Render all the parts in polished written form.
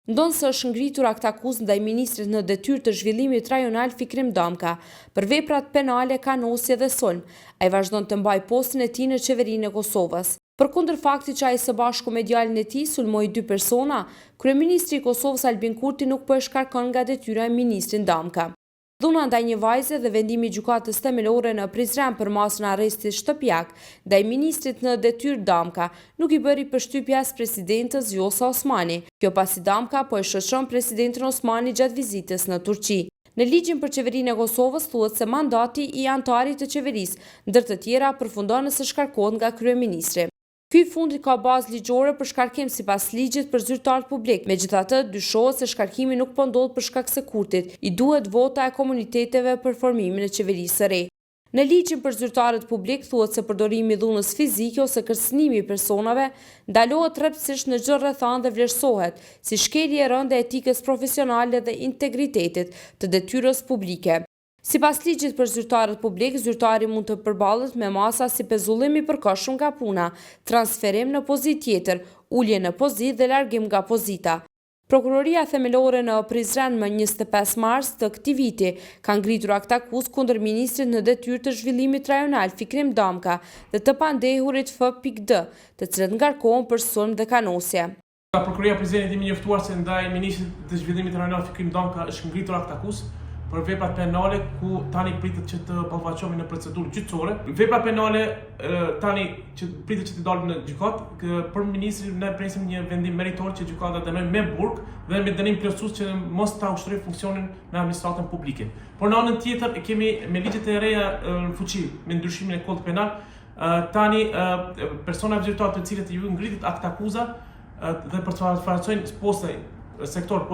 ndonë se është ngritur akt akuzë ndaj ministrit në detyrë të zhvillimit rajonal Fikrim Damka për veprat penale, kanosje dhe sulm. Ai vazhdon të mbajë postin e tij në qeverinë e Kosovës. Përkundër faktit që ai së bashku me djalin e tij sulmoi 2 persona, kryeministri i Kosovës Albin Kurti nuk po e shkarkon nga detyra e ministrin Damka. Dhuna ndaj një vajze dhe vendimi i gjykatës themelore në Prizren për masën e arrestit shtëpiak ndaj ministrit në detyrë Damka nuk i bëri përshtypje as presidentës Vjosa Osmani. Kjo pasi Damka po e shoqëron presidentin Osmani gjatë vizitës në Turqi. Në ligjin për qeverinë e Kosovës thuhet se mandati i anëtarit të qeverisë, ndër të tjera, përfundon nëse shkarkohet nga kryeministri. Ky fundi ka bazë ligjore për shkarkim sipas ligjit për zyrtarët publik. Megjithatë, dyshohet se shkarkimi nuk po ndodh për shkak se Kurtit i duhet vota e komuniteteve për formimin e qeverisë së re. Në ligjin për zyrtarët publik thuhet se përdorimi i dhunës fizike ose kërcënimi i personave ndalohet rreptësisht në çdo rrethanë dhe vlerësohet si shkelje e rëndë e etikës profesionale dhe integritetit të detyrës publike. Sipas ligjit për zyrtarët publik, zyrtari mund të përballet me masa si pezullim i përkohshëm nga puna, transferim në pozitë tjetër, ulje në pozitë dhe largim nga pozita. Prokuroria themelore në Prizren më 25 mars të këtij viti ka ngritur akt akuzë kundër ministrit në detyrë të zhvillimit rajonal Fikrim Damka dhe të pandehurit F.D, të cilët ngarkohen për sulm dhe kanosje. Prokuroria e Prizrenit i njoftuar se ndaj ministrit të zhvillimit rajonal Fikrim Damka është ngritur akt akuzë për veprat penale ku tani pritet që të ballafaqohemi në procedurë gjyqësore. Veprat penale tani që pritet që të dalin në gjykat, për ministrin ne presim një vendim meritor që gjykata dënojë me burg dhe me dënim plotësues që mos ta ushtrojë funksionin në administratën publike. Por në anën tjetër kemi me ligjet e reja në fuqi me ndryshimin e kodit penal, tani persona vizituar të cilët ju ngritet akt akuza dhe për të farcojnë poste sektor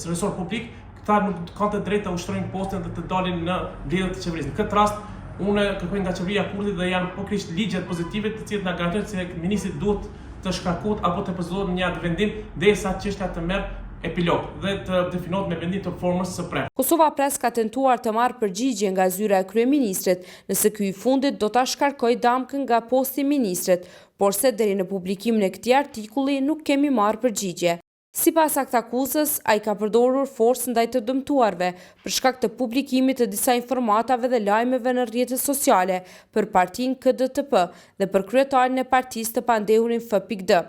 resor publik, ta nuk kanë të drejtë të ushtrojnë postën dhe të dalin në mbledhjet e qeverisë. Në këtë rast, unë kërkoj nga qeveria Kurtit dhe janë pikërisht ligjet pozitive të cilët na garantojnë se ministri duhet të shkarkohet apo të përzohet në një atë vendim derisa çështja të merr epilog dhe të definohet me vendim të formës së prerë. Kosova Press ka tentuar të marrë përgjigje nga zyra e kryeministrit nëse ky i fundit do ta shkarkojë Damkën nga posti i ministrit, por se deri në publikimin e këtij artikulli nuk kemi marrë përgjigje. Sipas akt akuzës, ai ka përdorur forcë ndaj të dëmtuarve për shkak të publikimit të disa informatave dhe lajmeve në rrjetet sociale për partinë KDTP dhe për kryetarin e partisë të pandehurin F.D.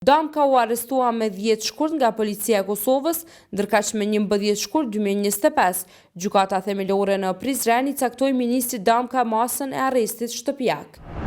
Damka u arrestua me 10 shkurt nga policia e Kosovës, ndërkaq me 11 shkurt 2025. Gjykata themelore në Prizren i caktoi ministrit Damka masën e arrestit shtëpiak.